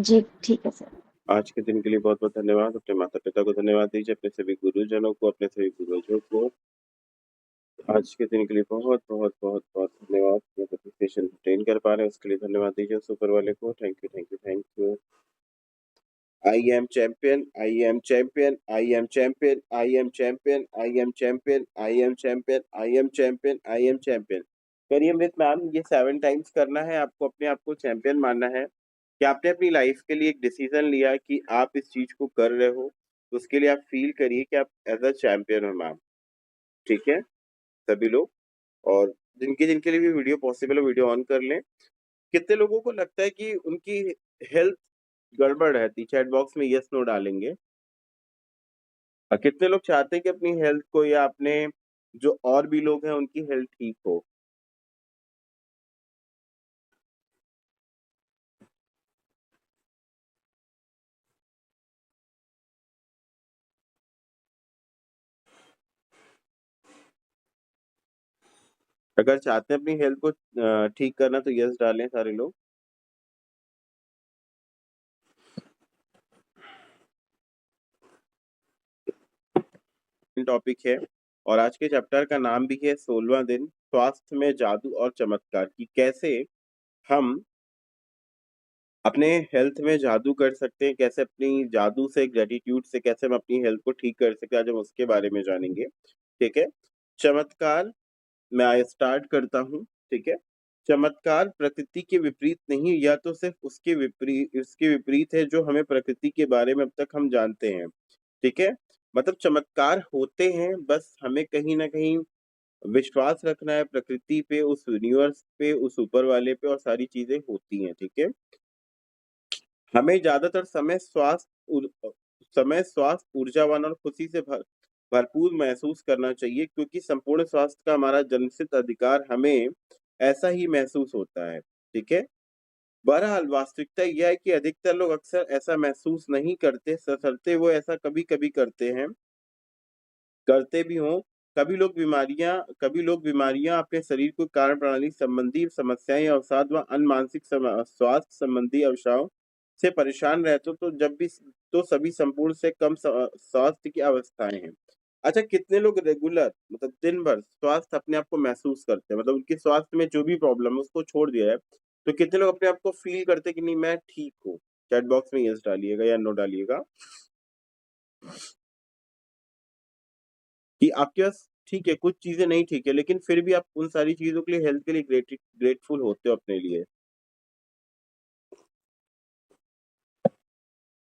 जी, ठीक है सर। आज के दिन के लिए बहुत-बहुत धन्यवाद। अपने माता-पिता को धन्यवाद दीजिए, अपने सभी गुरुजनों को, अपने सभी पूर्वजों को। आज के दिन के लिए बहुत-बहुत बहुत-बहुत धन्यवाद। नोटिफ़िकेशन अटेंड कर पा रहे हैं उसके लिए धन्यवाद दीजिए उस ऊपर वाले को। Thank you, thank you, thank you. I am champion, I am champion, I am champion, I am champion, I am champion, I am champion, I am champion, I am champion. करिए अमृत मैम, ये 7 times करना है आपको, अपने आप को champion मानना है कि आपने अपनी लाइफ के लिए एक डिसीजन लिया कि आप इस चीज को कर रहे हो, तो उसके लिए आप फील करिए कि आप एज अ चैंपियन हो मैम। ठीक है सभी लोग। और जिनके जिनके लिए भी वीडियो पॉसिबल है वीडियो ऑन कर लें। कितने लोगों को लगता है कि उनकी हेल्थ गड़बड़ रहती, चैट बॉक्स में यस नो डालेंगे। और कितने लोग चाहते हैं कि अपनी हेल्थ को या अपने जो और भी लोग हैं उनकी हेल्थ ठीक हो। अगर चाहते हैं अपनी हेल्थ को ठीक करना तो यस डालें सारे लोग। टॉपिक है और आज के चैप्टर का नाम भी है 16वां दिन, स्वास्थ्य में जादू और चमत्कार, की कैसे हम अपने हेल्थ में जादू कर सकते हैं, कैसे अपनी जादू से, ग्रेटिट्यूड से कैसे हम अपनी हेल्थ को ठीक कर सकते हैं। आज हम उसके बारे में जानेंगे। ठीक है। चमत्कार, मैं स्टार्ट करता हूँ। ठीक है। चमत्कार प्रकृति के विपरीत नहीं, या तो सिर्फ उसके विपरीत है जो हमें प्रकृति के बारे में अब तक हम जानते हैं। ठीक है। मतलब चमत्कार होते हैं, बस हमें कहीं ना कहीं विश्वास रखना है प्रकृति पे, उस यूनिवर्स पे, उस ऊपर वाले पे, और सारी चीजें होती हैं। ठीक है। हमें ज्यादातर समय स्वास्थ्य, ऊर्जावान और खुशी से भरपूर महसूस करना चाहिए, क्योंकि संपूर्ण स्वास्थ्य का हमारा जन्मसिद्ध अधिकार, हमें ऐसा ही महसूस होता है। ठीक है। बहरहाल वास्तविकता यह है कि अधिकतर लोग अक्सर ऐसा महसूस नहीं करते, सशर्ते वो ऐसा कभी कभी करते हैं, करते भी हों। कभी लोग बीमारियां, अपने शरीर को कारण प्रणाली संबंधी समस्याएं या अवसाद व अन्य मानसिक स्वास्थ्य संबंधी अवसायों से परेशान रहते हो, तो सभी संपूर्ण से कम स्वास्थ्य की अवस्थाएं हैं। अच्छा, कितने लोग रेगुलर, मतलब दिन भर स्वास्थ्य अपने आप को महसूस करते हैं, मतलब उनके स्वास्थ्य में जो भी प्रॉब्लम है उसको छोड़ दिया है, तो कितने लोग अपने आप को फील करते हैं कि नहीं मैं ठीक हूँ? चैट बॉक्स में यस डालिएगा या नो डालिएगा कि आपके पास ठीक है, कुछ चीजें नहीं ठीक है, लेकिन फिर भी आप उन सारी चीजों के लिए, हेल्थ के लिए ग्रेटफुल होते हो अपने लिए।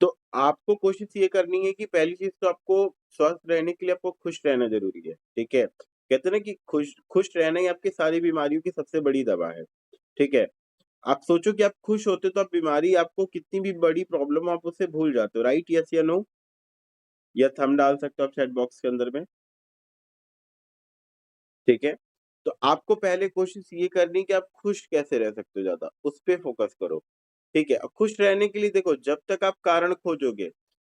तो आपको कोशिश ये करनी है कि पहली चीज तो आपको स्वस्थ रहने के लिए आपको खुश रहना जरूरी है। ठीक है। कहते हैं ना कि खुश खुश रहना ही आपकी सारी बीमारियों की सबसे बड़ी दवा है। ठीक है। आप सोचो कि आप खुश होते तो आप बीमारी, आपको कितनी भी बड़ी प्रॉब्लम हो आप उसे भूल जाते हो। राइट, यस या नो? या थंब डाल सकते हो आप चैट बॉक्स के अंदर में। ठीक है। तो आपको पहले कोशिश ये करनी कि आप खुश कैसे रह सकते हो, ज्यादा उस पे फोकस करो। ठीक है। खुश रहने के लिए देखो, जब तक आप कारण खोजोगे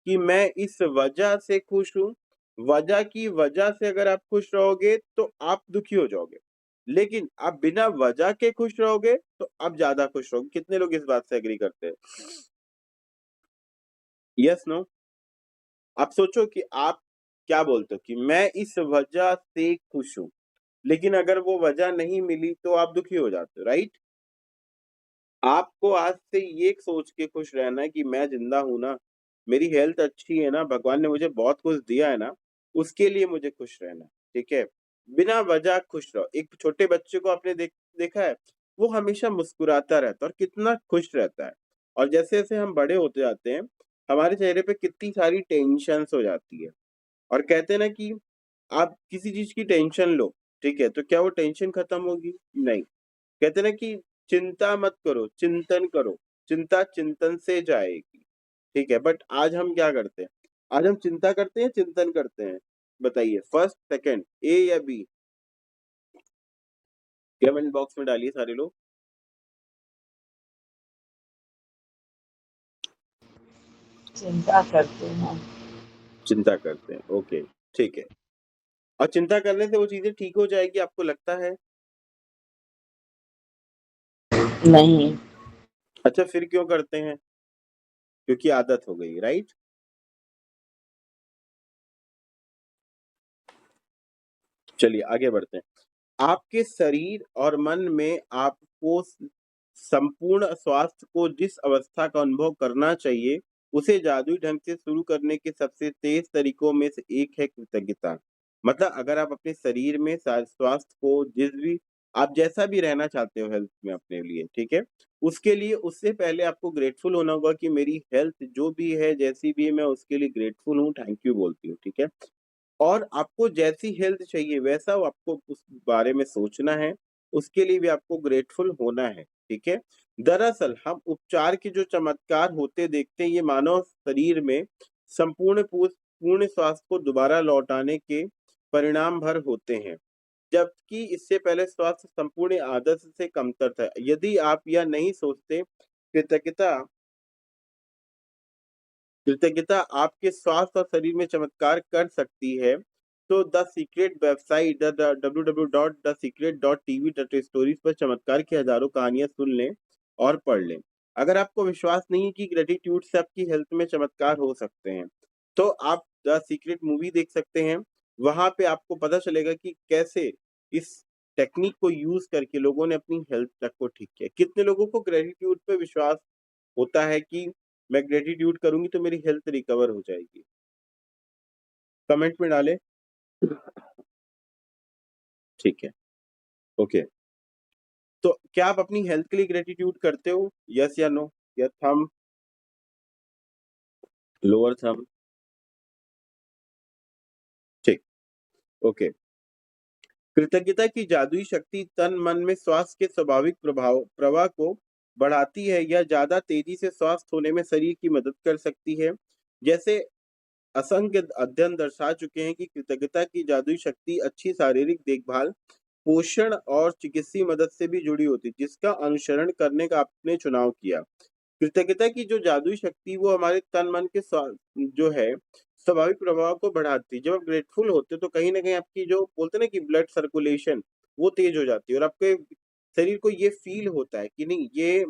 कि मैं इस वजह से खुश हूं, वजह की वजह से अगर आप खुश रहोगे तो आप दुखी हो जाओगे। लेकिन आप बिना वजह के खुश रहोगे तो आप ज्यादा खुश रहोगे। कितने लोग इस बात से एग्री करते हैं? Yes no? आप सोचो कि आप क्या बोलते हो कि मैं इस वजह से खुश हूं, लेकिन अगर वो वजह नहीं मिली तो आप दुखी हो जाते हो। राइट। आपको आज से ये सोच के खुश रहना है कि मैं जिंदा हूं ना, मेरी हेल्थ अच्छी है ना, भगवान ने मुझे बहुत कुछ दिया है ना, उसके लिए मुझे खुश रहना है। ठीक है। बिना वजह खुश रहो। एक छोटे बच्चे को आपने देखा है, वो हमेशा मुस्कुराता रहता है और कितना खुश रहता है। और जैसे जैसे हम बड़े होते जाते हैं, हमारे चेहरे पे कितनी सारी टेंशन हो जाती है। और कहते हैं ना कि आप किसी चीज की टेंशन लो, ठीक है, तो क्या वो टेंशन खत्म होगी? नहीं। कहते हैं ना कि चिंता मत करो, चिंतन करो, चिंता चिंतन से जाएगी। ठीक है। बट आज हम क्या करते हैं? आज हम चिंता करते हैं, चिंतन करते हैं? बताइए, फर्स्ट, सेकंड, ए या बी? कमेंट बॉक्स में डालिए सारे लोग। चिंता करते हैं। चिंता करते हैं, ओके। ठीक है। और चिंता करने से वो चीजें ठीक हो जाएगी, आपको लगता है? नहीं। अच्छा, फिर क्यों करते हैं? क्योंकि आदत हो गई, राइट? चलिए आगे बढ़ते हैं। आपके शरीर और मन में आपको संपूर्ण स्वास्थ्य को जिस अवस्था का अनुभव करना चाहिए, उसे जादुई ढंग से शुरू करने के सबसे तेज तरीकों में से एक है कृतज्ञता। मतलब अगर आप अपने शरीर में स्वास्थ्य को जिस भी आप जैसा भी रहना चाहते हो हेल्थ में अपने लिए, ठीक है? उसके लिए उससे पहले आपको ग्रेटफुल होना होगा कि मेरी हेल्थ जो भी है, जैसी भी है, मैं उसके लिए ग्रेटफुल हूँ, थैंक यू बोलती हूँ, ठीक है? और आपको जैसी हेल्थ चाहिए वैसा आपको उस बारे में सोचना है, उसके लिए भी आपको ग्रेटफुल होना है, ठीक है? दरअसल हम उपचार के जो चमत्कार होते देखते हैं, ये मानव शरीर में पूर्ण स्वास्थ्य को दोबारा लौटाने के परिणाम भर होते हैं, जबकि इससे पहले स्वास्थ्य संपूर्ण आदत से कमतर था। यदि आप यह नहीं सोचते, कृतज्ञता कृतज्ञता आपके स्वास्थ्य और शरीर में चमत्कार कर सकती है, तो द सीक्रेट वेबसाइट www.thesecret.tv.stories पर चमत्कार की हजारों कहानियां सुन लें और पढ़ लें। अगर आपको विश्वास नहीं है कि ग्रेटिट्यूड से आपकी हेल्थ में चमत्कार हो सकते हैं, तो आप द सीक्रेट मूवी देख सकते हैं। वहां पे आपको पता चलेगा कि कैसे इस टेक्निक को यूज करके लोगों ने अपनी हेल्थ तक को ठीक किया। कितने लोगों को ग्रेटिट्यूड पे विश्वास होता है कि मैं ग्रेटिट्यूड करूँगी तो मेरी हेल्थ रिकवर हो जाएगी। कमेंट में डालें। ठीक है, ओके। तो क्या आप अपनी हेल्थ के लिए ग्रेटिट्यूड करते हो? यस या नो? या थंब, लोअर थंब? ठीक, ओके। कृतज्ञता की जादुई शक्ति तन मन में स्वास्थ्य के स्वाभाविक प्रवाह को बढ़ाती है या ज्यादा तेजी से स्वस्थ होने में शरीर की मदद कर सकती है। जैसे असंख्य अध्ययन दर्शा चुके हैं कि कृतज्ञता की जादुई शक्ति अच्छी शारीरिक देखभाल, पोषण और चिकित्सीय मदद से भी जुड़ी होती है, जिसका अनुसरण करने का आपने चुनाव किया। कृतज्ञता की जो जादुई शक्ति वो हमारे तन मन के जो है स्वाभाविक प्रभाव को बढ़ाती है। जब आप ग्रेटफुल होते हो तो कहीं ना कहीं आपकी जो बोलते हैं ना कि ब्लड सर्कुलेशन वो तेज हो जाती है और आपके शरीर को ये फील होता है कि नहीं, ये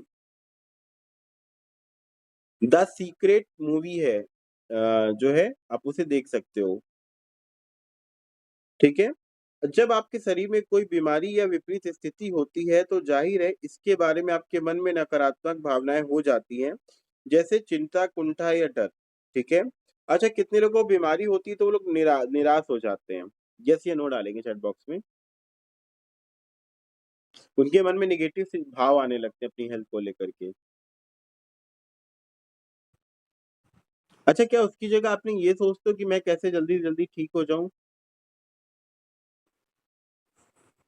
द सीक्रेट मूवी है, जो है आप उसे देख सकते हो, ठीक है? जब आपके शरीर में कोई बीमारी या विपरीत स्थिति होती है तो जाहिर है इसके बारे में आपके मन में नकारात्मक भावनाएं हो जाती हैं, जैसे चिंता, कुंठा या डर, ठीक है? अच्छा, कितने लोगों को बीमारी होती है तो वो लोग निराश हो जाते हैं? यस या नो डालेंगे चैट बॉक्स में। उनके मन में नेगेटिव से भाव आने लगते हैं अपनी हेल्थ को लेकर के। अच्छा, क्या उसकी जगह आपने ये सोचते हो कि मैं कैसे जल्दी-जल्दी ठीक हो जाऊँ?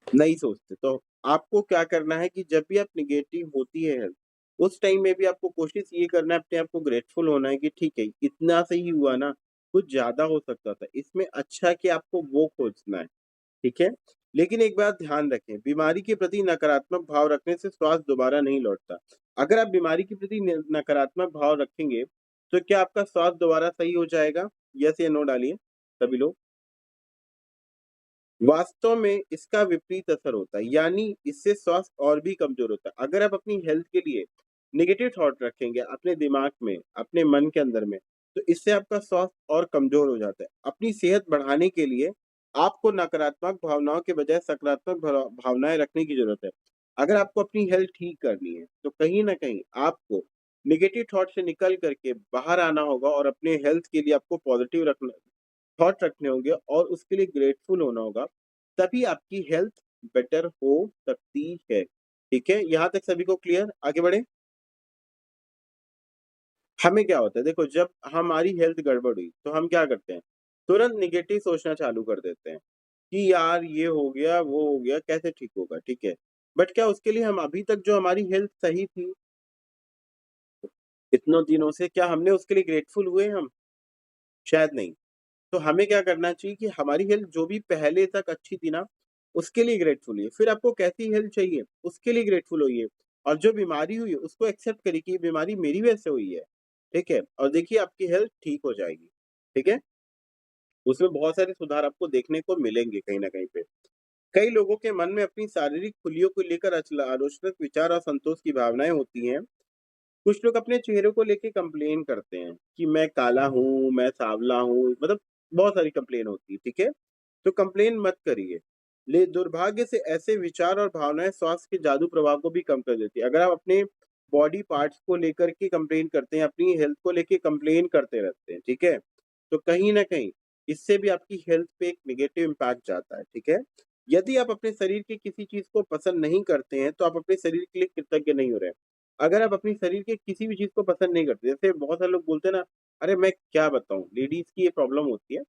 नहीं सोचते। तो आपको क्या करना है कि जब भी आप नेगेटिव होती है हेल्थ, उस टाइम में भी आपको कोशिश ये करना है, अपने आप को ग्रेटफुल होना है कि ठीक है, इतना से ही हुआ ना, कुछ ज़्यादा हो सकता था। इसमें अच्छा कि आपको वो खोजना है, ठीक है? लेकिन एक बात ध्यान रखें, बीमारी के प्रति नकारात्मक भाव रखने से स्वास्थ्य दोबारा नहीं लौटता। अगर आप बीमारी के प्रति नकारात्मक भाव रखेंगे, तो क्या आपका स्वास्थ्य दोबारा सही हो जाएगा? यस या नो डालिए सभी लोग। वास्तव में इसका विपरीत असर होता है, यानी इससे स्वास्थ्य और भी कमजोर होता है। अगर आप अपनी हेल्थ के लिए नेगेटिव थॉट रखेंगे अपने दिमाग में, अपने मन के अंदर में, तो इससे आपका स्वास्थ्य और कमजोर हो जाता है। अपनी सेहत बढ़ाने के लिए आपको नकारात्मक भावनाओं के बजाय सकारात्मक भावनाएं रखने की जरूरत है। अगर आपको अपनी हेल्थ ठीक करनी है तो कहीं ना कहीं आपको नेगेटिव थॉट से निकल करके बाहर आना होगा और अपने हेल्थ के लिए आपको पॉजिटिव रखना थॉट रखने होंगे और उसके लिए ग्रेटफुल होना होगा, तभी आपकी हेल्थ बेटर हो सकती है। ठीक है? यहाँ तक सभी को क्लियर? आगे बढ़ें। हमें क्या होता है, देखो जब हमारी हेल्थ गड़बड़ हुई, तो हम क्या करते हैं? तुरंत नेगेटिव सोचना चालू कर देते हैं कि यार ये हो गया, वो हो गया, कैसे ठीक होगा, ठीक है? बट क्या उसके लिए हम अभी तक जो हमारी हेल्थ सही थी, इतनों दिनों से क्या हमने उसके लिए ग्रेटफुल हुए हम? शायद नहीं। तो हमें क्या करना चाहिए कि हमारी हेल्थ जो भी पहले तक अच्छी थी ना, उसके लिए ग्रेटफुल होइए। फिर आपको कैसी हेल्थ चाहिए, उसके लिए ग्रेटफुल होइए और जो बीमारी हुई है, उसको एक्सेप्ट करिए कि ये बीमारी मेरी वजह से हुई है, ठीक है? और देखिए आपकी हेल्थ ठीक हो जाएगी, ठीक है? उसमें बहुत सारे सुधार आपको देखने को मिलेंगे कहीं न कहीं पे। कई लोगों के मन में अपनी शारीरिक खुलियों को लेकर आलोचनात्मक विचार और संतोष की भावनाएँ होती हैं। कुछ लोग अपने चेहरे को लेके कंप्लेन करते हैं कि मैं काला हूँ, मैं सांवला हूँ, मतलब बहुत सारी कंप्लेन होती है, ठीक है? तो कंप्लेन मत करिए। ले दुर्भाग्य से ऐसे विचार और भावनाएँ स्वास्थ्य के जादू प्रभाव को भी कम कर देती है। अगर आप अपने बॉडी पार्ट्स को लेकर के कंप्लेन करते हैं, अपनी हेल्थ को लेके कंप्लेन करते रहते हैं, ठीक है? तो कहीं न कहीं इससे भी आपकी हेल्थ पे एक नेगेटिव इम्पैक्ट जाता है, ठीक है? यदि आप अपने शरीर की किसी चीज़ को पसंद नहीं करते हैं, तो आप अपने शरीर के लिए कृतज्ञ नहीं हो रहे हैं। अगर आप अपने शरीर के किसी भी चीज़ को पसंद नहीं करते, जैसे बहुत सारे लोग बोलते हैं ना, "अरे! मैं क्या बताऊँ?" लेडीज़ की ये प्रॉब्लम होती है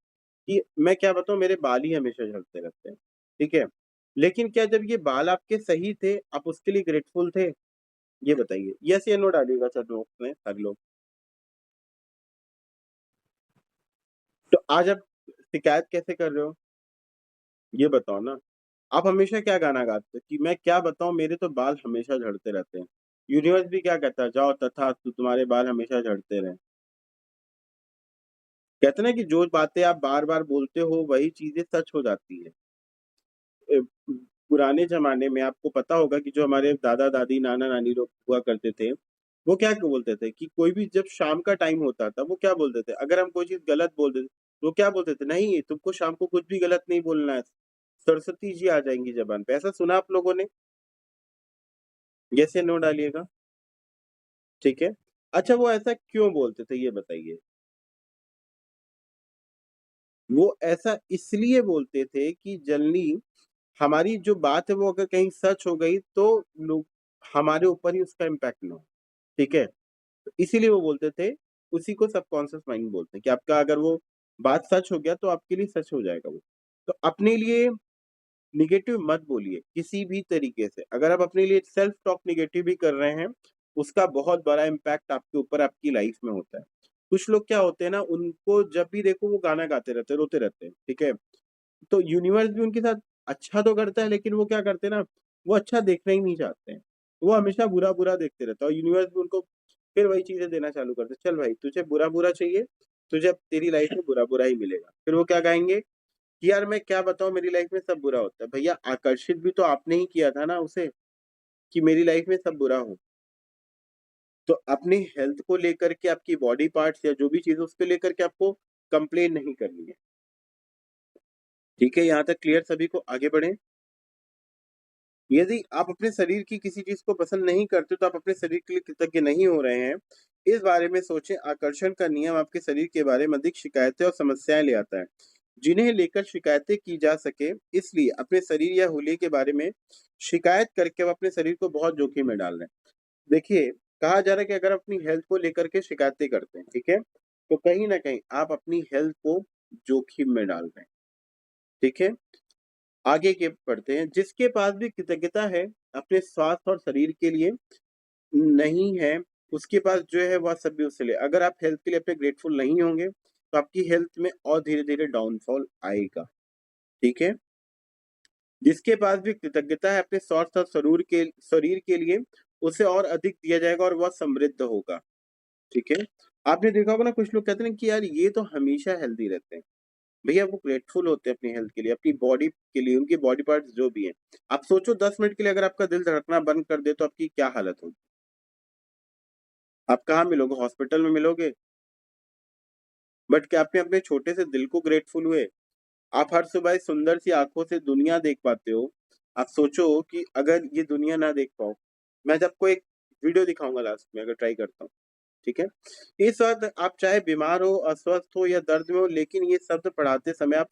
कि मैं क्या बताऊँ, मेरे बाल ही हमेशा झड़ते रहते हैं, ठीक है? लेकिन क्या जब ये बाल आपके सही थे, आप उसके लिए ग्रेटफुल थे? ये बताइए। येस या नो डालिएगा चैट बॉक्स में सारे लोग। तो आज आप शिकायत कैसे कर रहे हो? ये बताओ ना। आप हमेशा क्या गाना गाते हो कि मैं क्या बताऊँ, मेरे तो बाल हमेशा झड़ते रहते हैं। यूनिवर्स भी क्या कहता है, जाओ तथास्तु तुम्हारे बाल हमेशा झड़ते रहें। कहते हैं ना कि जो बातें आप बार-बार बोलते हो वही चीज़ें सच हो जाती है। अ, पुराने ज़माने में आपको पता होगा कि जो हमारे दादा-दादी, नाना-नानी लोग हुआ करते थे, वो क्या बोलते थे कि कोई भी जब शाम का टाइम होता था, वो क्या बोलते थे? अगर हम कोई चीज़ गलत बोल देते, तो वो क्या बोलते थे? नहीं, तुमको शाम को कुछ भी गलत नहीं बोलना है, सरस्वती जी आ जाएँगी ज़बान पे। ऐसा सुना आप लोगों ने? येस या नो डालिएगा, ठीक है? अच्छा, वो ऐसा क्यों बोलते थे, ये बताइए? वो ऐसा इसलिए बोलते थे कि जनरली हमारी जो बात है वो अगर कहीं सच हो गई तो लोग हमारे ऊपर ही उसका इम्पैक्ट ना हो, ठीक है? तो इसीलिए वो बोलते थे, उसी को सबकॉन्शियस माइंड बोलते हैं कि आपका अगर वो बात सच हो गया तो आपके लिए सच हो जाएगा वो। तो अपने लिए नेगेटिव मत बोलिए किसी भी तरीके से। अगर आप अपने लिए सेल्फ टॉक नेगेटिव भी कर रहे हैं, उसका बहुत बड़ा इम्पैक्ट आपके ऊपर आपकी लाइफ में होता है। कुछ लोग क्या होते हैं ना, उनको जब भी देखो वो गाना गाते रहते हैं, रोते रहते हैं, ठीक है? तो यूनिवर्स भी उनके साथ अच्छा तो करता है, लेकिन वो क्या करते हैं ना, वो अच्छा देखना ही नहीं चाहते हैं। वो हमेशा बुरा-बुरा देखते रहता है और यूनिवर्स भी उनको फिर वही चीज़ें देना चालू करता है, "चल भाई तुझे बुरा-बुरा चाहिए, तुझे अब तेरी लाइफ में बुरा-बुरा ही मिलेगा।" फिर वो क्या गाएँगे कि यार मैं क्या बताऊँ, मेरी लाइफ में सब बुरा होता है। भैया आकर्षित भी तो आपने ही किया था ना उसे, कि मेरी लाइफ में सब बुरा हो। तो अपनी हेल्थ को लेकर के आपकी बॉडी पार्ट्स या जो भी चीज़ है उसको लेकर के आपको कंप्लेन नहीं करनी है। ठीक है? यहाँ तक क्लियर सभी को? आगे बढ़ें। यदि आप अपने शरीर की किसी चीज़ को पसंद नहीं करते, तो आप अपने शरीर के लिए कृतज्ञ नहीं हो रहे हैं। इस बारे में सोचें, आकर्षण का नियम आपके शरीर के बारे में अधिक शिकायतें और समस्याएँ ले आता है, जिन्हें लेकर शिकायतें की जा सके। इसलिए अपने शरीर या हुलिये के बारे में शिकायत करके आप अपने शरीर को बहुत जोखिम में डाल रहे हैं। देखिए, कहा जा रहा है कि अगर अपनी हेल्थ को लेकर के शिकायतें करते हैं, ठीक है? तो कहीं न कहीं आप अपनी हेल्थ को जोखिम में डाल रहे हैं, ठीक है? आगे के बढ़ते हैं, जिसके पास भी कृतज्ञता है अपने स्वास्थ्य और शरीर के लिए नहीं है, उसके पास जो है वह सब भी उससे ले। अगर आप हेल्थ के लिए अपने ग्रेटफुल नहीं होंगे, तो आपकी हेल्थ में और धीरे-धीरे डाउनफॉल आएगा, ठीक है? जिसके पास भी कृतज्ञता है अपने स्वास्थ्य और शरीर के लिए, उसे और अधिक दिया जाएगा और वह समृद्ध होगा, ठीक है? आपने देखा होगा ना, कुछ लोग कहते हैं कि यार ये तो हमेशा हेल्दी रहते हैं। भैया वो ग्रेटफुल होते हैं अपनी हेल्थ के लिए, अपनी बॉडी के लिए, उनके बॉडी पार्ट्स जो भी हैं। आप सोचो 10 मिनट के लिए अगर आपका दिल धड़कना बंद कर दे तो आपकी क्या हालत होगी? आप कहाँ मिलोगे? हॉस्पिटल में मिलोगे। बट क्या आपने अपने छोटे से दिल को ग्रेटफुल हुए? आप हर सुबह इस सुंदर सी आँखों से दुनिया देख पाते हो। आप सोचो कि अगर ये दुनिया ना देख पाओ, मैं जब आपको एक वीडियो दिखाऊँगा लास्ट में, अगर ट्राई करता हूँ, ठीक है? इस वक़्त आप चाहे बीमार हो, अस्वस्थ हो या दर्द में हो, लेकिन ये शब्द पढ़ाते समय आप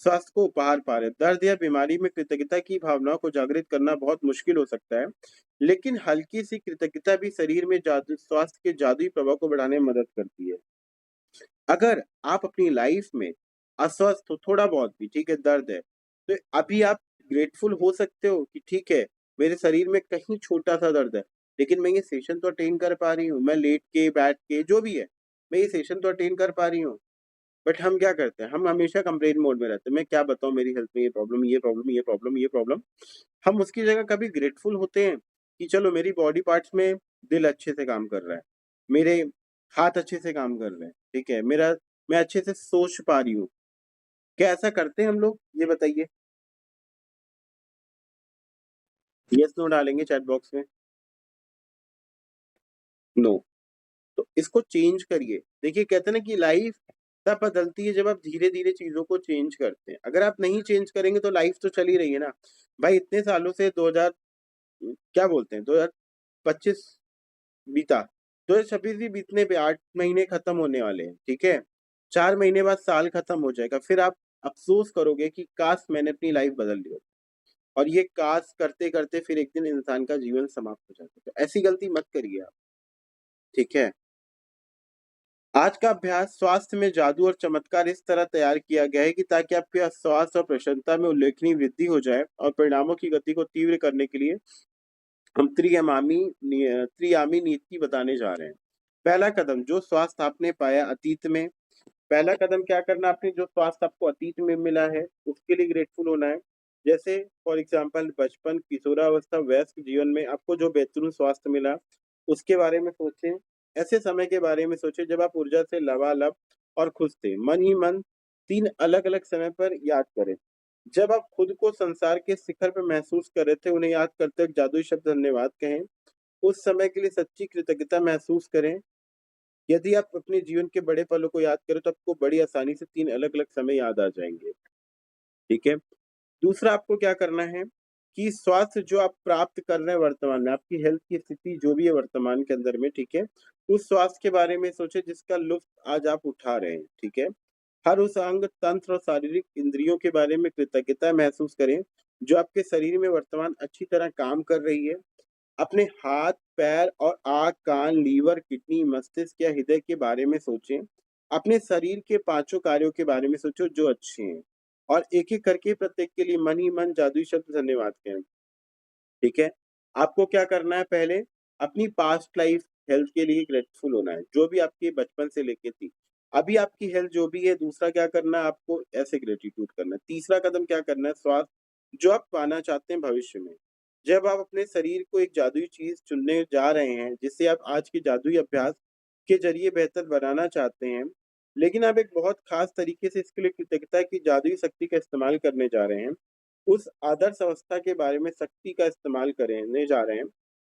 स्वास्थ्य को उपहार पा रहे हैं। दर्द या बीमारी में कृतज्ञता की भावनाओं को जागृत करना बहुत मुश्किल हो सकता है, लेकिन हल्की-सी कृतज्ञता भी शरीर में स्वास्थ्य के जादुई प्रभाव को बढ़ाने में मदद करती है। अगर आप अपनी लाइफ में अस्वस्थ हो थोड़ा-बहुत भी, ठीक है, दर्द है, तो अभी आप ग्रेटफुल हो सकते हो कि ठीक है, मेरे शरीर में कहीं छोटा-सा दर्द है, लेकिन मैं ये सेशन तो अटेंड कर पा रही हूँ, मैं लेट के, बैठ के, जो भी है, मैं ये सेशन तो अटेंड कर पा रही हूँ। बट हम क्या करते हैं, हम हमेशा कंप्लेन मोड में रहते हैं, मैं क्या बताऊँ, मेरी हेल्थ में ये प्रॉब्लम, ये प्रॉब्लम, ये प्रॉब्लम, ये प्रॉब्लम। हम उसकी जगह कभी ग्रेटफुल होते हैं कि चलो मेरी बॉडी पार्ट्स में दिल अच्छे से काम कर रहा है, मेरे हाथ अच्छे से काम कर रहे हैं, ठीक है, मैं अच्छे से सोच पा रही हूँ। क्या ऐसा करते हैं हम लोग? ये बताइए। येस नो डालेंगे चैट बॉक्स में। नो। तो इसको चेंज करिए। देखिए कहते हैं ना कि लाइफ तब बदलती है जब आप धीरे-धीरे चीज़ों को चेंज करते हैं। अगर आप नहीं चेंज करेंगे तो लाइफ तो चल ही रही है ना। भाई इतने सालों से 2000 क्या बोलते हैं 2025 बीता, 2026 भी बीतने पे 8 महीने खत्म होने वाले हैं, ठीक है? 4 महीने बाद साल खत्म हो जाएगा, फिर आप अफ़सोस करोगे कि काश मैंने अपनी लाइफ बदल ली होती। और ये काश करते-करते फिर एक दिन इंसान का जीवन समाप्त हो जाता है। तो ऐसी गलती मत करिए आप, ठीक है? आज का अभ्यास स्वास्थ्य में जादू और चमत्कार इस तरह तैयार किया गया है कि ताकि आपके स्वास्थ्य और प्रसन्नता में उल्लेखनीय वृद्धि हो जाए और परिणामों की गति को तीव्र करने के लिए हम त्रियामी नीति बताने जा रहे हैं। पहला कदम जो स्वास्थ्य आपने पाया अतीत में, पहला कदम क्या करना आपने जो स्वास्थ्य आपको अतीत में मिला है, उसके लिए ग्रेटफुल होना है। जैसे फॉर एग्ज़ाम्पल बचपन, किशोरावस्था, वयस्क जीवन में आपको जो बेहतरीन स्वास्थ्य मिला, उसके बारे में सोचें। ऐसे समय के बारे में सोचें जब आप ऊर्जा से लबालब और खुश थे। मन ही मन 3 अलग-अलग समय पर याद करें। जब आप खुद को संसार के शिखर पे महसूस कर रहे थे, उन्हें याद करते हुए एक जादुई शब्द धन्यवाद कहें। उस समय के लिए सच्ची कृतज्ञता महसूस करें। यदि आप अपने जीवन के बड़े पलों को याद करें तो आपको बड़ी आसानी से 3 अलग-अलग समय याद आ जाएँगे, ठीक है? दूसरा आपको क्या करना है कि स्वास्थ्य जो आप प्राप्त कर रहे हैं वर्तमान में, आपकी हेल्थ की स्थिति जो भी है वर्तमान के अंदर में, ठीक है? उस स्वास्थ्य के बारे में सोचें जिसका लुत्फ़ आज आप उठा रहे हैं, ठीक है? हर उस अंग, तंत्र और शारीरिक इंद्रियों के बारे में कृतज्ञता महसूस करें, जो आपके शरीर में वर्तमान अच्छी तरह काम कर रही है। अपने हाथ, पैर और आँख, कान, लीवर, किडनी, मस्तिष्क या हृदय के बारे में सोचें। अपने शरीर के पाँचों कार्यों के बारे में सोचो जो अच्छे हैं और एक-एक करके प्रत्येक के लिए मन ही मन जादुई शब्द धन्यवाद कहें, ठीक है? आपको क्या करना है पहले अपनी पास्ट लाइफ हेल्थ के लिए ग्रेटफुल होना है, जो भी आपकी बचपन से लेके थी। अभी आपकी हेल्थ जो भी है, दूसरा क्या करना है आपको ऐसे ग्रेटिट्यूड करना है। तीसरा कदम क्या करना है स्वास्थ्य जो आप पाना चाहते हैं भविष्य में। जब आप अपने शरीर को एक जादुई चीज़ चुनने जा रहे हैं, जिसे आप आज के जादुई अभ्यास के ज़रिए बेहतर बनाना चाहते हैं, लेकिन आप एक बहुत ख़ास तरीके से इसके लिए कृतज्ञता की जादुई शक्ति का इस्तेमाल करने जा रहे हैं। उस आदर्श अवस्था के बारे में शक्ति का इस्तेमाल करने जा रहे हैं।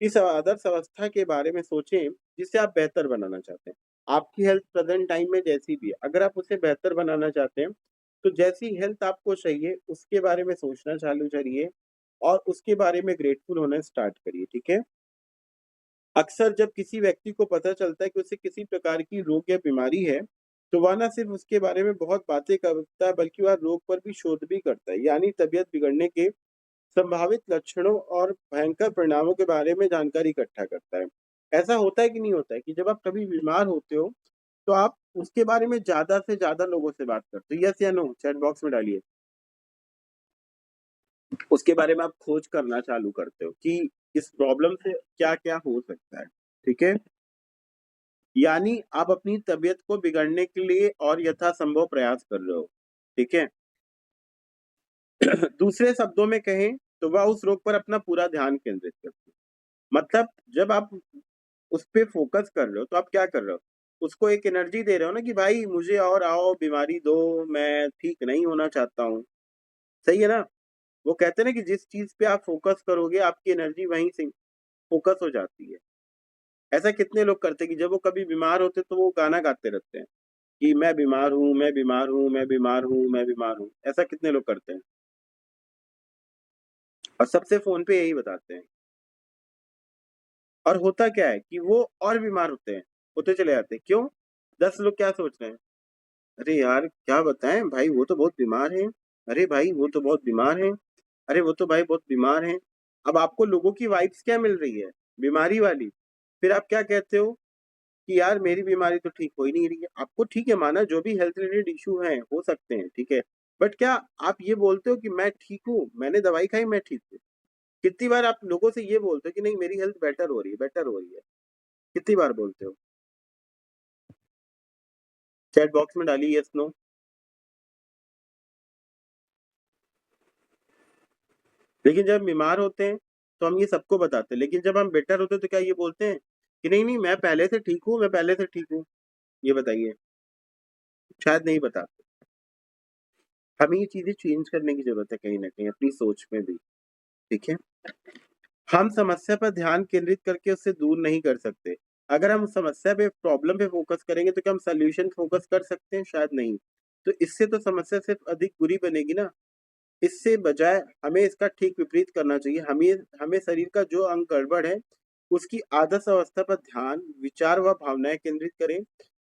इस आदर्श अवस्था के बारे में सोचें, जिसे आप बेहतर बनाना चाहते हैं। आपकी हेल्थ प्रेज़ेंट टाइम में जैसी भी है, अगर आप उसे बेहतर बनाना चाहते हैं, तो जैसी हेल्थ आपको चाहिए, उसके बारे में सोचना चालू करिए और उसके बारे में ग्रेटफुल होना स्टार्ट करिए, ठीक है? अक्सर जब किसी व्यक्ति को पता चलता है कि उसे किसी प्रकार की रोग या बीमारी है, तो वह ना सिर्फ उसके बारे में बहुत बातें करता है, बल्कि वह रोग पर भी शोध भी करता है। यानी तबीयत बिगड़ने के संभावित लक्षणों और भयंकर परिणामों के बारे में जानकारी इकट्ठा करता है। ऐसा होता है कि नहीं होता है कि जब आप कभी बीमार होते हो, तो आप उसके बारे में ज़्यादा से ज़्यादा लोगों से बात करते हो? यस या नो? चैट बॉक्स में डालिए। उसके बारे में आप खोज करना चालू करते हो कि इस प्रॉब्लम से क्या-क्या हो सकता है, ठीक है? यानी आप अपनी तबीयत को बिगड़ने के लिए और यथासंभव प्रयास कर रहे हो, ठीक है? दूसरे शब्दों में कहें, तो वह उस रोग पर अपना पूरा ध्यान केंद्रित करती है। मतलब जब आप उस पे फ़ोकस कर रहे हो, तो आप क्या कर रहे हो? उसको एक एनर्जी दे रहे हो ना कि भाई मुझे और आओ, बीमारी दो, मैं ठीक नहीं होना चाहता हूँ। सही है ना? वो कहते हैं ना कि जिस चीज़ पे आप फ़ोकस करोगे, आपकी एनर्जी वहीं से फ़ोकस हो जाती है। ऐसा कितने लोग करते हैं कि जब वो कभी बीमार होते, तो वो गाना गाते रहते हैं कि मैं बीमार हूँ, मैं बीमार हूँ, मैं बीमार हूँ, मैं बीमार हूँ। ऐसा कितने लोग करते हैं? और सबसे फ़ोन पे यही बताते हैं। और होता क्या है कि वो और बीमार होते हैं, होते चले जाते हैं। क्यों? 10 लोग क्या सोच रहे हैं? अरे यार! क्या बताएँ भाई वो तो बहुत बीमार हैं। अरे भाई वो तो बहुत बीमार हैं। अरे वो तो भाई बहुत बीमार हैं। अब आपको लोगों की वाइब्स क्या मिल रही है? बीमारी वाली। फिर आप क्या कहते हो कि यार मेरी बीमारी तो ठीक हो ही नहीं रही है। आपको ठीक है माना जो भी हेल्थ रिलेटेड इश्यू हैं, हो सकते हैं, ठीक है। बट क्या आप ये बोलते हो कि मैं ठीक हूँ, मैंने दवाई खाई मैं ठीक हूँ? कितनी बार आप लोगों से ये बोलते हो कि नहीं मेरी हेल्थ बेटर हो रही है, बेटर हो रही है? कितनी बार बोलते हो? चैट बॉक्स में डालिए येस नो। लेकिन जब बीमार होते हैं, तो हम ये सबको बताते हैं, लेकिन जब हम बेटर होते हैं तो क्या ये बोलते हैं कि नहीं, नहीं मैं पहले से ठीक हूँ, मैं पहले से ठीक हूँ? ये बताइए? शायद नहीं बताते। हमें ये चीज़ें चेंज करने की ज़रूरत है कहीं न कहीं अपनी सोच में भी, ठीक है? हम समस्या पर ध्यान केंद्रित करके उससे दूर नहीं कर सकते। अगर हम समस्या पे, प्रॉब्लम पे फोकस करेंगे तो क्या हम सॉल्यूशन फोकस कर सकते हैं? शायद नहीं। तो इससे तो समस्या सिर्फ अधिक बुरी बनेगी ना। इससे बजाय हमें इसका ठीक विपरीत करना चाहिए। हमें शरीर का जो अंग गड़बड़ है, उसकी आदर्श अवस्था पर ध्यान, विचार व भावनाएं केंद्रित करें।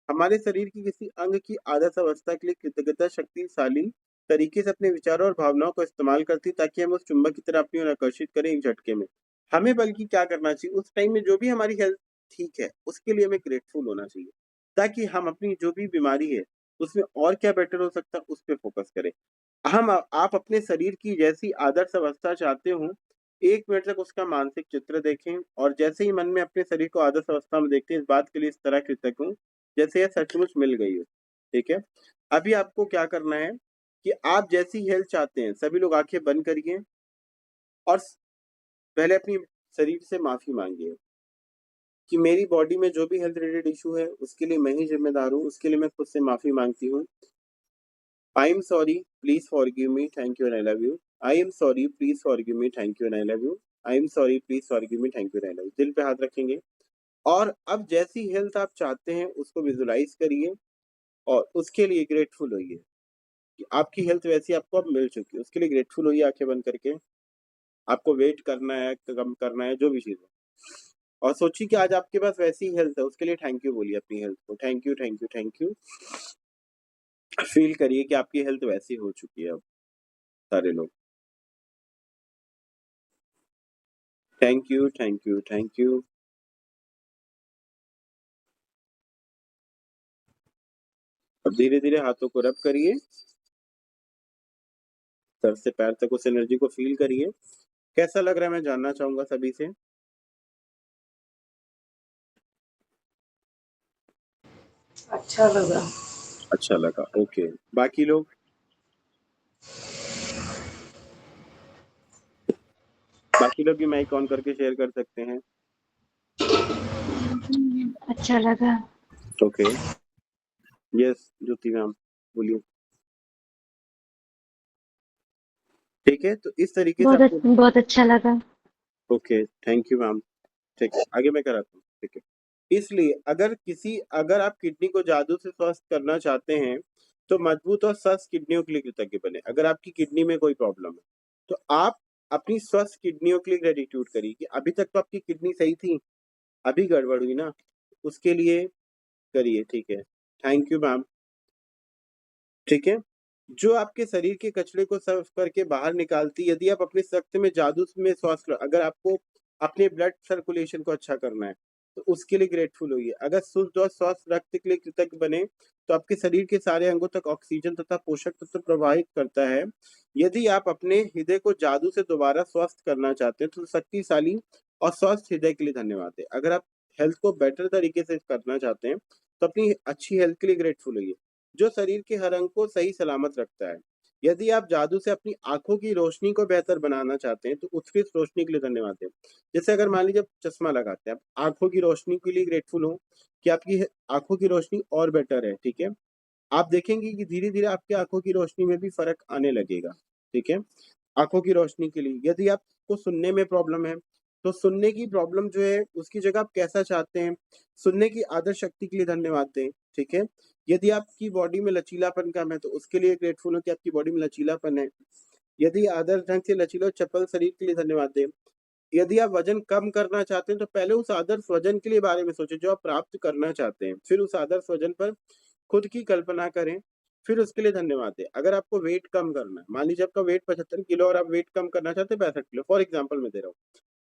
हमारे शरीर की किसी अंग की आदर्श अवस्था के लिए कृतज्ञता शक्तिशाली तरीके से अपने विचारों और भावनाओं को इस्तेमाल करती, ताकि हम उस चुंबक की तरह अपनी ओर आकर्षित करें एक झटके में। हमें बल्कि क्या करना चाहिए, उस टाइम में जो भी हमारी हेल्थ ठीक है, उसके लिए हमें ग्रेटफुल होना चाहिए, ताकि हम अपनी जो भी बीमारी है, उसमें और क्या बेटर हो सकता है, उस पर फोकस करें। आप अपने शरीर की जैसी आदर्श अवस्था चाहते हो, 1 मिनट तक उसका मानसिक चित्र देखें, और जैसे ही मन में अपने शरीर को आदर्श अवस्था में देखते हैं, इस बात के लिए इस तरह कृतज्ञ हूँ जैसे यह सचमुच मिल गई हो। ठीक है? अभी आपको क्या करना है कि आप जैसी हेल्थ चाहते हैं, सभी लोग आंखें बंद करिए और पहले अपनी शरीर से माफी मांगिए कि मेरी बॉडी में जो भी हेल्थ रिलेटेड इशू है, उसके लिए मैं ही जिम्मेदार हूँ, उसके लिए मैं खुद से माफी मांगती हूँ। I am sorry, please forgive me, thank you and I love you. I am sorry, please forgive me, thank you and I love you. I am sorry, please forgive me, thank you and I love you. दिल पे हाथ रखेंगे और अब जैसी health आप चाहते हैं उसको विजुलाइज करिए और उसके लिए ग्रेटफुल होइए कि आपकी हेल्थ वैसी आपको अब मिल चुकी है। उसके लिए ग्रेटफुल होइए आंखें बंद करके। आपको वेट करना है, कम करना है, जो भी चीज है, और सोचिए कि आज आपके पास वैसी हेल्थ है, उसके लिए थैंक यू बोलिए अपनी हेल्थ को। Thank you, thank you, thank you. Feel करिए कि आपकी हेल्थ वैसी हो चुकी है अब। सारे लोग thank you, thank you, thank you. अब धीरे धीरे हाथों को रब करिए, सर से पैर तक उस एनर्जी को फील करिए। कैसा लग रहा है मैं जानना चाहूंगा सभी से। अच्छा लगा। अच्छा लगा, ओके। बाकी लोग, बाकी लोग भी माइक ऑन करके शेयर कर सकते हैं। अच्छा लगा। ओके, यस ज्योति मैम बोलिए। ठीक है, तो इस तरीके से आपको, बहुत अच्छा लगा। Okay thank you ma'am. ठीक है, आगे मैं कराता हूँ। ठीक है, इसलिए अगर आप किडनी को जादू से स्वस्थ करना चाहते हैं, तो मजबूत और स्वस्थ किडनियों के लिए कृतज्ञ बने। अगर आपकी किडनी में कोई प्रॉब्लम है, तो आप अपनी स्वस्थ किडनियों के लिए ग्रेटिट्यूड करिए कि अभी तक तो आपकी किडनी सही थी, अभी गड़बड़ हुई ना, उसके लिए करिए। ठीक है, थैंक यू मैम। ठीक है, जो आपके शरीर के कचरे को साफ करके बाहर निकालती, यदि आप अपने रक्त में जादू में स्वास्थ्य, अगर आपको अपने ब्लड सर्कुलेशन को अच्छा करना है, तो उसके लिए ग्रेटफुल होइए। अगर शुद्ध और स्वस्थ रक्त के लिए कृतज्ञ बने, तो आपके शरीर के सारे अंगों तक ऑक्सीजन तथा पोषक तत्व प्रवाहित करता है। यदि आप अपने हृदय को जादू से दोबारा स्वस्थ करना चाहते हैं, तो शक्तिशाली और स्वस्थ हृदय के लिए धन्यवाद है। अगर आप हेल्थ को बेटर तरीके से करना चाहते हैं, तो अपनी अच्छी हेल्थ के लिए ग्रेटफुल होइए, जो शरीर के हर अंग को सही सलामत रखता है। यदि आप जादू से अपनी आंखों की रोशनी को बेहतर बनाना चाहते हैं, तो उत्कृष्ट रोशनी के लिए धन्यवाद दें। जैसे अगर मान लीजिए आप चश्मा लगाते हैं, आप आंखों की रोशनी के लिए ग्रेटफुल हो कि आपकी आंखों की रोशनी और बेटर है। ठीक है, आप देखेंगे कि धीरे धीरे आपकी आंखों की रोशनी में भी फर्क आने लगेगा। ठीक है, आंखों की रोशनी के लिए। यदि आपको सुनने में प्रॉब्लम है, तो सुनने की प्रॉब्लम जो है उसकी जगह आप कैसा चाहते हैं, सुनने की आदर्श शक्ति के लिए धन्यवाद दें। ठीक है, यदि आपकी बॉडी में लचीलापन कम है, तो उसके लिए ग्रेटफुल हो कि आपकी बॉडी में लचीलापन है। यदि आदर्श ढंग से लचीला और चपल शरीर के लिए धन्यवाद दें। यदि आप वजन कम करना चाहते हैं, तो पहले उस आदर्श वजन के लिए बारे में सोचें जो आप प्राप्त करना चाहते हैं, फिर उस आदर्श वजन पर खुद की कल्पना करें, फिर उसके लिए धन्यवाद दें। अगर आपको वेट कम करना है, मान लीजिए आपका वेट 75 किलो और आप वेट कम करना चाहते हैं 65 किलो, फॉर एग्जाम्पल मैं दे रहा हूँ,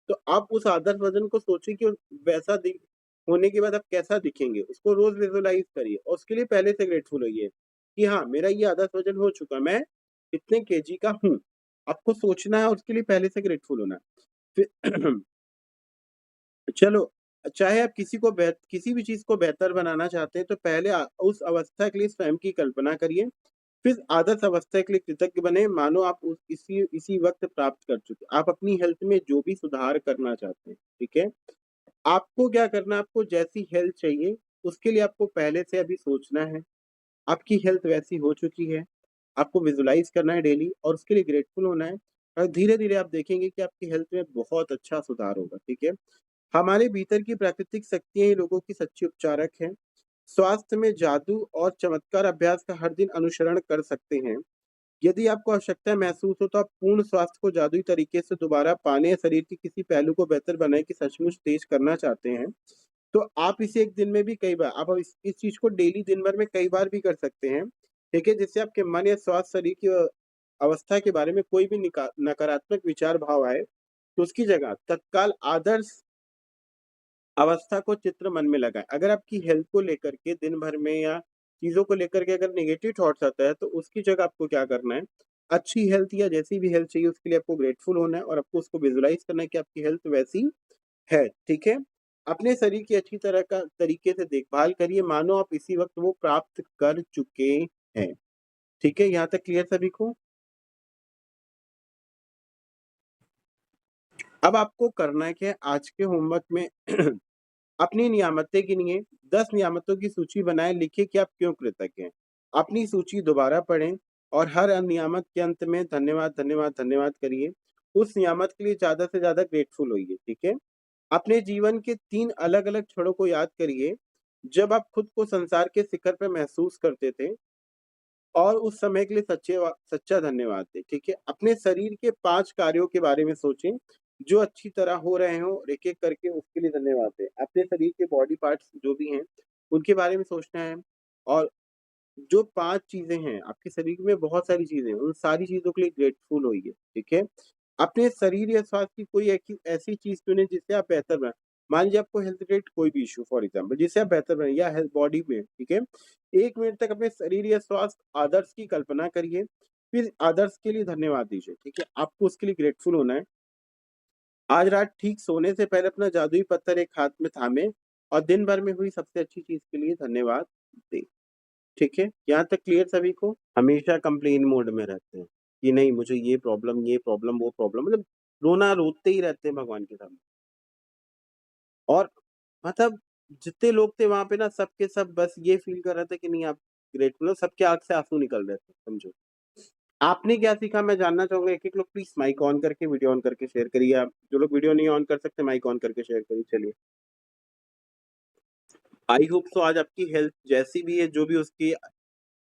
तो आप उस आदर्श वजन को सोचिए कि वैसा होने के बाद आप कैसा दिखेंगे, उसको रोज विजुलाइज करिए और उसके लिए पहले से ग्रेटफुल होइए कि हाँ मेरा ये आदर्श वजन हो चुका, मैं इतने केजी का हूँ। आपको सोचना है, उसके लिए पहले से ग्रेटफुल होना है। फिर चलो, चाहे आप किसी भी चीज को बेहतर बनाना चाहते हैं, तो पहले उस अवस्था के लिए स्वयं की कल्पना करिए, फिर आदर्श अवस्था के लिए कृतज्ञ बने, मानो आप इसी वक्त प्राप्त कर चुके। आप अपनी हेल्थ में जो भी सुधार करना चाहते हैं, ठीक है, आपको क्या करना है, आपको जैसी हेल्थ चाहिए उसके लिए आपको पहले से अभी सोचना है। आपकी हेल्थ वैसी हो चुकी है, आपको विजुलाइज करना है डेली और उसके लिए ग्रेटफुल होना है, और धीरे धीरे आप देखेंगे कि आपकी हेल्थ में बहुत अच्छा सुधार होगा। ठीक है, हमारे भीतर की प्राकृतिक शक्तियां ही लोगों की सच्ची उपचारक हैं। स्वास्थ्य में जादू और चमत्कार अभ्यास का हर दिन अनुसरण कर सकते हैं। यदि आपको आवश्यकता महसूस हो तो आप पूर्ण स्वास्थ्य को जादुई तरीके से दोबारा पाने या शरीर के किसी पहलू को बेहतर बनाने की सचमुच तेज करना चाहते हैं, तो आप इसे एक दिन में भी कई बार, आप इस चीज को डेली दिन भर में कई बार भी कर सकते हैं। ठीक है, जिससे आपके मन या स्वास्थ्य शरीर की अवस्था के बारे में कोई भी नकारात्मक विचार भाव आए तो उसकी जगह तत्काल आदर्श अवस्था को चित्र मन में लगाएं। अगर आपकी हेल्थ को लेकर के दिन भर में या चीजों को लेकर के अगर नेगेटिव थॉट्स आता है तो उसकी जगह आपको क्या करना है, अच्छी हेल्थ या जैसी भी हेल्थ चाहिए उसके लिए आपको ग्रेटफुल होना है और आपको उसको विजुलाइज करना है कि आपकी हेल्थ वैसी है। ठीक है, अपने शरीर की अच्छी तरह का तरीके से देखभाल करिए, मानो आप इसी वक्त वो प्राप्त कर चुके हैं। ठीक है, यहाँ तक क्लियर सभी को? अब आपको करना है क्या, आज के होमवर्क में अपनी नियामतें गिनिए, 10 नियामतों की सूची बनाएं, लिखिए कि आप क्यों कृतज्ञ हैं। अपनी सूची दोबारा पढ़ें और हर नियामत के अंत में धन्यवाद धन्यवाद धन्यवाद करिए। उस नियामत के लिए ज्यादा से ज्यादा ग्रेटफुल होइए। ठीक है, अपने जीवन के 3 अलग अलग क्षणों को याद करिए जब आप खुद को संसार के शिखर पर महसूस करते थे और उस समय के लिए सच्चा धन्यवाद दें। ठीक है, अपने शरीर के 5 कार्यों के बारे में सोचें जो अच्छी तरह हो रहे हो और एक एक करके उसके लिए धन्यवाद दें। अपने शरीर के बॉडी पार्ट्स जो भी हैं उनके बारे में सोचना है और जो 5 चीजें हैं, आपके शरीर में बहुत सारी चीजें हैं, उन सारी चीजों के लिए ग्रेटफुल होइए। ठीक है, अपने शरीर या स्वास्थ्य की कोई ऐसी चीज चुने जिससे आप बेहतर बने। मान लीजिए आपको हेल्थ रिलेटेड कोई भी इशू फॉर एग्जाम्पल जिससे आप बेहतर बने या हेल्थ बॉडी में। ठीक है, 1 मिनट तक अपने शरीर या स्वास्थ्य आदर्श की कल्पना करिए, फिर आदर्श के लिए धन्यवाद दीजिए। ठीक है, आपको उसके लिए ग्रेटफुल होना है। आज रात ठीक सोने से पहले अपना जादुई पत्थर एक हाथ में थामे और दिन भर में हुई सबसे अच्छी चीज के लिए धन्यवाद दे। ठीक है, यहाँ तक क्लियर सभी को? हमेशा कंप्लेन मोड में रहते हैं कि नहीं मुझे ये प्रॉब्लम वो प्रॉब्लम, मतलब रोना रोते ही रहते हैं भगवान के सामने। और मतलब जितने लोग थे वहां पे ना, सबके सब बस ये फील कर रहे थे कि नहीं आप ग्रेटफुल हो, सबके आंख से आंसू निकल रहे थे। समझो आपने क्या सीखा, मैं जानना चाहूंगा। एक एक लोग प्लीज माइक ऑन करके वीडियो ऑन करके शेयर करिए। आप जो लोग वीडियो नहीं ऑन कर सकते माइक ऑन करके शेयर करिए। चलिए, आई होप सो आज आपकी हेल्थ जैसी भी है, जो भी उसकी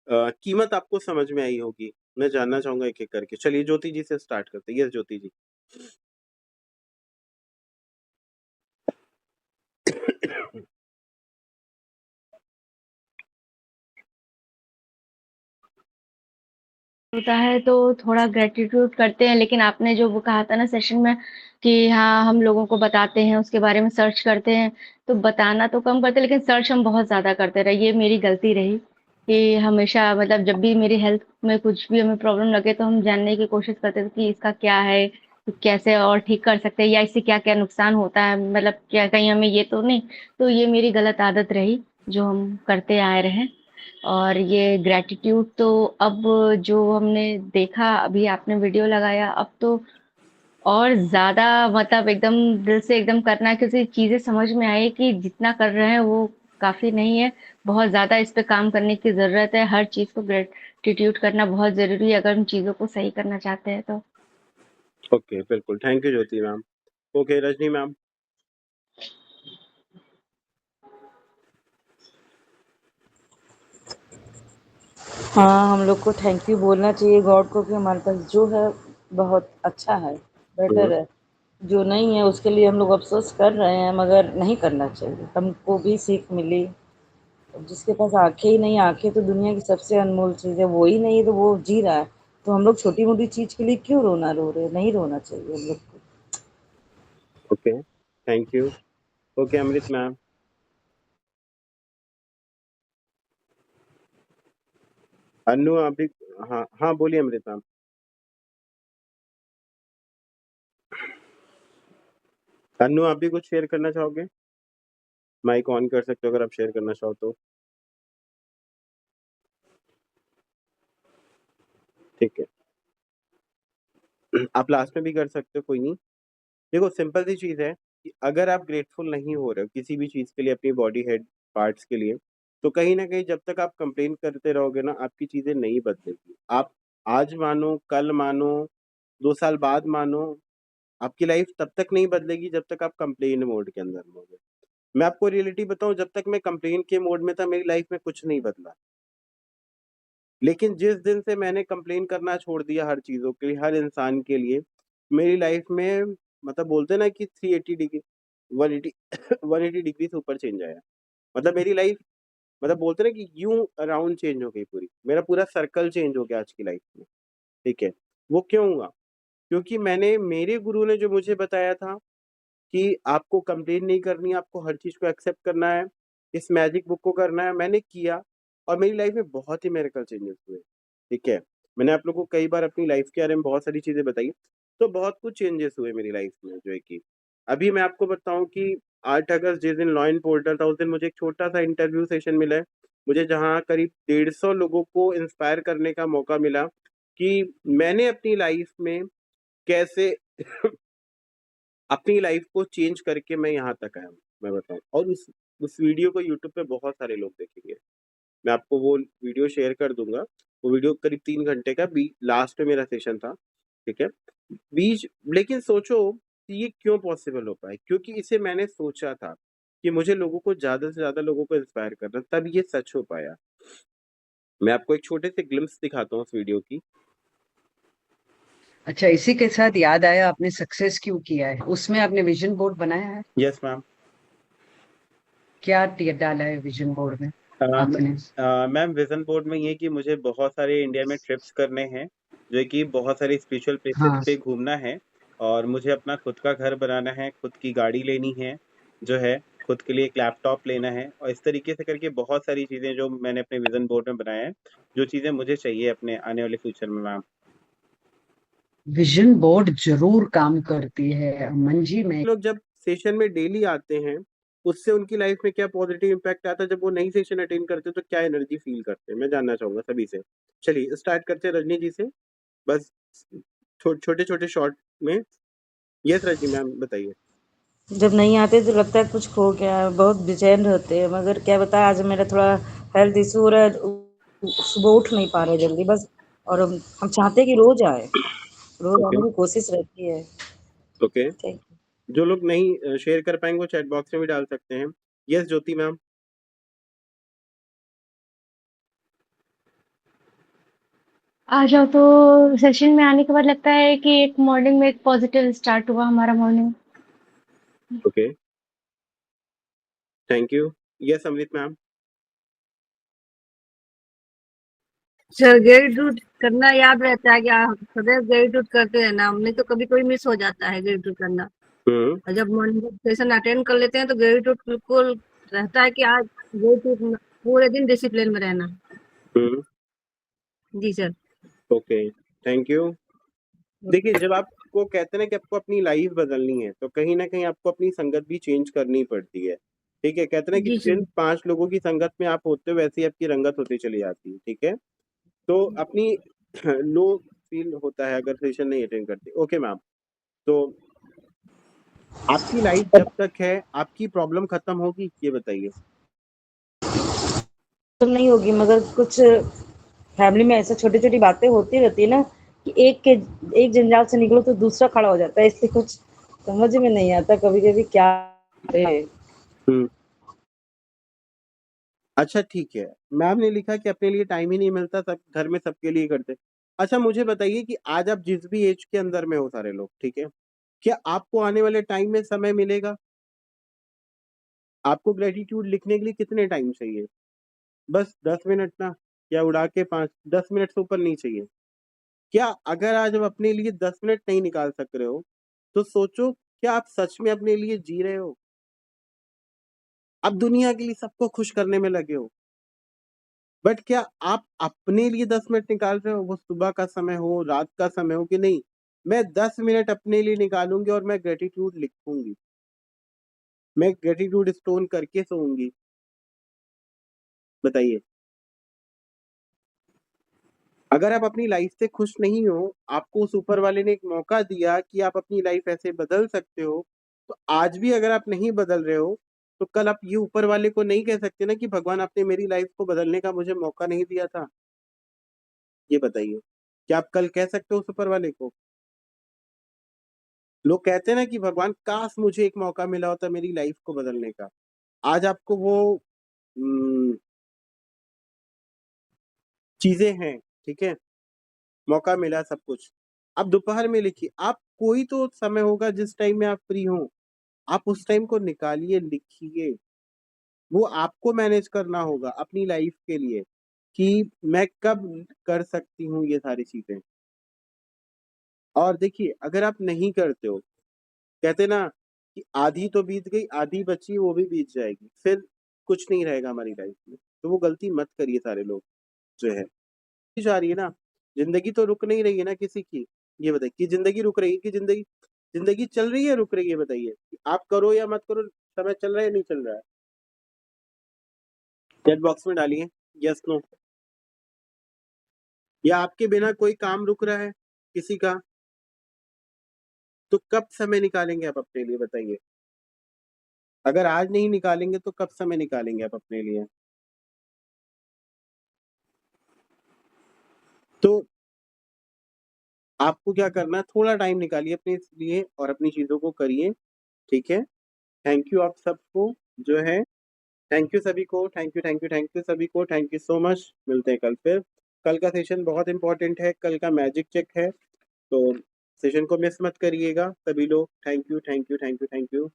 कीमत आपको समझ में आई होगी। मैं जानना चाहूंगा एक एक करके। चलिए ज्योति जी से स्टार्ट करते हैं। यस ज्योति जी। होता है तो थोड़ा ग्रेटिट्यूड करते हैं, लेकिन आपने जो वो कहा था ना सेशन में कि हाँ हम लोगों को बताते हैं, उसके बारे में सर्च करते हैं, तो बताना तो कम करते हैं लेकिन सर्च हम बहुत ज़्यादा करते रहे। ये मेरी गलती रही कि हमेशा मतलब जब भी मेरी हेल्थ में कुछ भी हमें प्रॉब्लम लगे तो हम जानने की कोशिश करते थे कि इसका क्या है, तो कैसे और ठीक कर सकते हैं या इससे क्या क्या नुकसान होता है, मतलब क्या कहीं हमें ये तो नहीं। तो ये मेरी गलत आदत रही जो हम करते आए रहे। और ये ग्रैटिट्यूड तो अब जो हमने देखा, अभी आपने वीडियो लगाया, अब तो और ज़्यादा मतलब एकदम दिल से एकदम करना है, क्योंकि चीज़ें समझ में आई कि जितना कर रहे हैं वो काफ़ी नहीं है, बहुत ज़्यादा इस पे काम करने की ज़रूरत है। हर चीज़ को ग्रैटिट्यूड करना बहुत ज़रूरी है अगर हम चीज़ों को सही करना चाहते हैं तो। ओके, बिल्कुल, thank you Jyoti ma'am. Okay Rajni ma'am. हाँ, हम लोग को थैंक यू बोलना चाहिए गॉड को कि हमारे पास जो है बहुत अच्छा है, बेटर है। जो नहीं है उसके लिए हम लोग अफ़सोस कर रहे हैं, मगर नहीं करना चाहिए। हमको भी सीख मिली। जिसके पास आँखें ही नहीं, आँखें तो दुनिया की सबसे अनमोल चीज़ है, वो ही नहीं है तो वो जी रहा है। तो हम लोग छोटी-मोटी चीज़ के लिए क्यों रो रहे हैं? नहीं रोना चाहिए हम लोग को। Okay, thank you. Okay Amrit ma'am. Annu आप भी। हाँ हाँ, बोलिए अमृत मैम। अन्नू आप भी कुछ शेयर करना चाहोगे? माइक ऑन कर सकते हो अगर आप शेयर करना चाहो तो। ठीक है, आप लास्ट में भी कर सकते हो, कोई नहीं। देखो सिंपल सी चीज है कि अगर आप ग्रेटफुल नहीं हो रहे हो किसी भी चीज के लिए, अपनी बॉडी हेड पार्ट्स के लिए, तो कहीं ना कहीं जब तक आप कंप्लेन करते रहोगे ना, आपकी चीजें नहीं बदलेगी। आप आज मानो, कल मानो, 2 साल बाद मानो, आपकी लाइफ तब तक नहीं बदलेगी जब तक आप कंप्लेन मोड के अंदर रहोगे। मैं आपको रियलिटी बताऊं, जब तक मैं कंप्लेन के मोड में था मेरी लाइफ में कुछ नहीं बदला। लेकिन जिस दिन से मैंने कंप्लेन करना छोड़ दिया हर चीजों के लिए, हर इंसान के लिए, मेरी लाइफ में मतलब बोलते ना कि 380 डिग्री 180 180 डिग्री से ऊपर चेंज आया। मतलब मेरी लाइफ, मतलब बोलते ना कि यूं अराउंड चेंज हो गई पूरी, मेरा पूरा सर्कल चेंज हो गया आज की लाइफ में। ठीक है, वो क्यों हुआ? क्योंकि मैंने, मेरे गुरु ने जो मुझे बताया था कि आपको कंप्लेन नहीं करनी, आपको हर चीज को एक्सेप्ट करना है, इस मैजिक बुक को करना है, मैंने किया और मेरी लाइफ में बहुत ही मेरेकल चेंजेस हुए। ठीक है, मैंने आप लोगों को कई बार अपनी लाइफ के बारे में बहुत सारी चीजें बताई, तो बहुत कुछ चेंजेस हुए मेरी लाइफ में, जो है कि अभी मैं आपको बताऊं कि 8 अगस्त जिस दिन लॉ इन पोर्टल था, उस दिन मुझे एक छोटा सा इंटरव्यू सेशन मिला है मुझे, जहाँ करीब 150 लोगों को इंस्पायर करने का मौका मिला कि मैंने अपनी लाइफ में कैसे अपनी लाइफ को चेंज करके मैं यहाँ तक आया हूँ, मैं बताऊँ। और उस वीडियो को यूट्यूब पे बहुत सारे लोग देखेंगे। मैं आपको वो वीडियो शेयर कर दूंगा। वो वीडियो करीब 3 घंटे का लास्ट में मेरा सेशन था। ठीक है, बीच, लेकिन सोचो कि ये क्यों पॉसिबल हो पाए? क्योंकि इसे मैंने सोचा था कि मुझे लोगों को, ज्यादा से ज्यादा लोगों को इंस्पायर करना, तब ये सच हो पाया। मैं आपको एक छोटे से ग्लिम्स दिखाता हूँ उस वीडियो की। अच्छा, इसी के साथ याद आया, आपने सक्सेस क्यों किया है, उसमें आपने विजन बोर्ड बनाया है? Yes ma'am. क्या डाला है विजन बोर्ड में आपने? मैम विजन बोर्ड में ये कि मुझे बहुत सारे इंडिया में ट्रिप्स करने हैं, जो है कि बहुत सारे स्पिरिचुअल प्लेसेस हाँ, पे घूमना है, और मुझे अपना खुद का घर बनाना है, खुद की गाड़ी लेनी है, जो है खुद के लिए एक लैपटॉप लेना है, और इस तरीके से करके बहुत सारी चीजें जो मैंने अपने विजन बोर्ड में बनाया है, जो चीजें मुझे चाहिए अपने आने वाले फ्यूचर में मैम। विजन बोर्ड जरूर काम करती है अमन जी। मैं लोग जब सेशन में डेली आते हैं, उससे उनकी लाइफ में क्या पॉजिटिव इम्पैक्ट आता है? जब वो नई सेशन अटेंड करते हैं तो क्या एनर्जी फील करते हैं, मैं जानना चाहूंगा सभी से। चलिए स्टार्ट करते हैं रजनी जी से, बस छोटे छोटे शॉर्ट में। यस रजनी मैम बताइए। जब नहीं आते तो लगता है कुछ खो गया है, बहुत बेचैन रहते हैं। मगर क्या बताएं, आज मेरा थोड़ा हेल्थ इशू हो रहा है, सुबह उठ नहीं पा रहे जल्दी बस। और हम चाहते हैं कि रोज आए, रोज ओके आने की कोशिश रहती है। ओके, ठीक। जो लोग नहीं शेयर कर पाएंगे वो चैट बॉक्स में भी डाल सकते हैं। यस ज्योति मैम। आ जाओ तो सेशन में आने के बाद लगता है कि एक मॉर्निंग में एक पॉजिटिव स्टार्ट हुआ हमारा morning. Okay, thank you. Yes Amrit ma'am. Sir gratitude करना याद रहता है कि आप सदैव ग्रेटिट्यूड करते रहना, नहीं तो कभी कोई मिस हो जाता है ग्रेटिट्यूड करना। हम्म और जब मॉर्निंग सेशन अटेंड कर लेते हैं तो ग्रेटिट्यूड बिल्कुल रहता है कि आज ग्रेटिट्यूड पूरे दिन डिसिप्लिन में रहना। हम्म। जी सर। Okay, thank you. देखिए, जब आपको कहते हैं ना कि आपको अपनी लाइफ बदलनी है, तो कहीं ना कहीं आपको अपनी संगत भी चेंज करनी पड़ती है। ठीक है, कहते हैं ना कि जी जिन सर। 5 लोगों की संगत में आप होते हो वैसे ही आपकी रंगत होती चली जाती है। ठीक है, तो अपनी लो फील होता है अगर सेशन नहीं अटेंड करते। ओके मैम, तो आपकी लाइफ जब तक है, आपकी प्रॉब्लम खत्म होगी, ये बताइए। तो नहीं होगी, मगर कुछ फैमिली में ऐसे छोटी छोटी बातें होती रहती है ना, कि एक जंजाल से निकलो तो दूसरा खड़ा हो जाता है। इसलिए कुछ समझ में नहीं आता कभी कभी क्या है। हम्म, अच्छा ठीक है। मैम ने लिखा कि अपने लिए टाइम ही नहीं मिलता, सब घर में सबके लिए करते। अच्छा मुझे बताइए कि आज आप जिस भी एज के अंदर में हो सारे लोग, ठीक है, क्या आपको आने वाले टाइम में समय मिलेगा? आपको ग्रेटिट्यूड लिखने के लिए कितने टाइम चाहिए? बस 10 मिनट ना, या उड़ा के 5-10 मिनट से ऊपर नहीं चाहिए। क्या अगर आज आप अपने लिए 10 मिनट नहीं निकाल सक रहे हो, तो सोचो क्या आप सच में अपने लिए जी रहे हो? आप दुनिया के लिए सबको खुश करने में लगे हो, बट क्या आप अपने लिए 10 मिनट निकाल रहे हो? वो सुबह का समय हो, रात का समय हो, कि नहीं मैं 10 मिनट अपने लिए निकालूंगी और मैं ग्रेटिट्यूड लिखूंगी, मैं ग्रेटिट्यूड स्टोन करके सोऊंगी? बताइए। अगर आप अपनी लाइफ से खुश नहीं हो, आपको उस ऊपर वाले ने एक मौका दिया कि आप अपनी लाइफ ऐसे बदल सकते हो, तो आज भी अगर आप नहीं बदल रहे हो, तो कल आप ये ऊपर वाले को नहीं कह सकते ना कि भगवान आपने मेरी लाइफ को बदलने का मुझे मौका नहीं दिया था। ये बताइए, क्या आप कल कह सकते हो उस ऊपर वाले को? लोग कहते हैं ना कि भगवान काश मुझे एक मौका मिला होता मेरी लाइफ को बदलने का। आज आपको वो चीजें हैं, ठीक है, मौका मिला सब कुछ। आप दोपहर में लिखिए, आप कोई तो समय होगा जिस टाइम में आप फ्री हो, आप उस टाइम को निकालिए, लिखिए। वो आपको मैनेज करना होगा अपनी लाइफ के लिए कि मैं कब कर सकती हूँ ये सारी चीजें। और देखिए, अगर आप नहीं करते हो, कहते ना कि आधी तो बीत गई, आधी बची, वो भी बीत जाएगी, फिर कुछ नहीं रहेगा हमारी लाइफ में। तो वो गलती मत करिए सारे लोग जो है। जा रही है ना, जिंदगी तो रुक नहीं रही है ना किसी की। ये बताइए कि जिंदगी रुक रही है कि जिंदगी जिंदगी चल रही है, रुक रही है? बताइए, आप करो या मत करो, समय चल रहा है नहीं चल रहा है? चैट बॉक्स में डालिए यस नो। या आपके बिना कोई काम रुक रहा है किसी का? तो कब समय निकालेंगे आप अपने लिए, बताइए? अगर आज नहीं निकालेंगे तो कब समय निकालेंगे आप अपने लिए? तो आपको क्या करना है, थोड़ा टाइम निकालिए अपने लिए और अपनी चीजों को करिए, ठीक है? थैंक यू आप सबको जो है, थैंक यू सभी को, thank you thank you thank you सभी को, थैंक यू सो मच। मिलते हैं कल फिर। कल का सेशन बहुत इंपॉर्टेंट है, कल का मैजिक चेक है, तो सेशन को मिस मत करिएगा सभी लोग। Thank you thank you thank you thank you.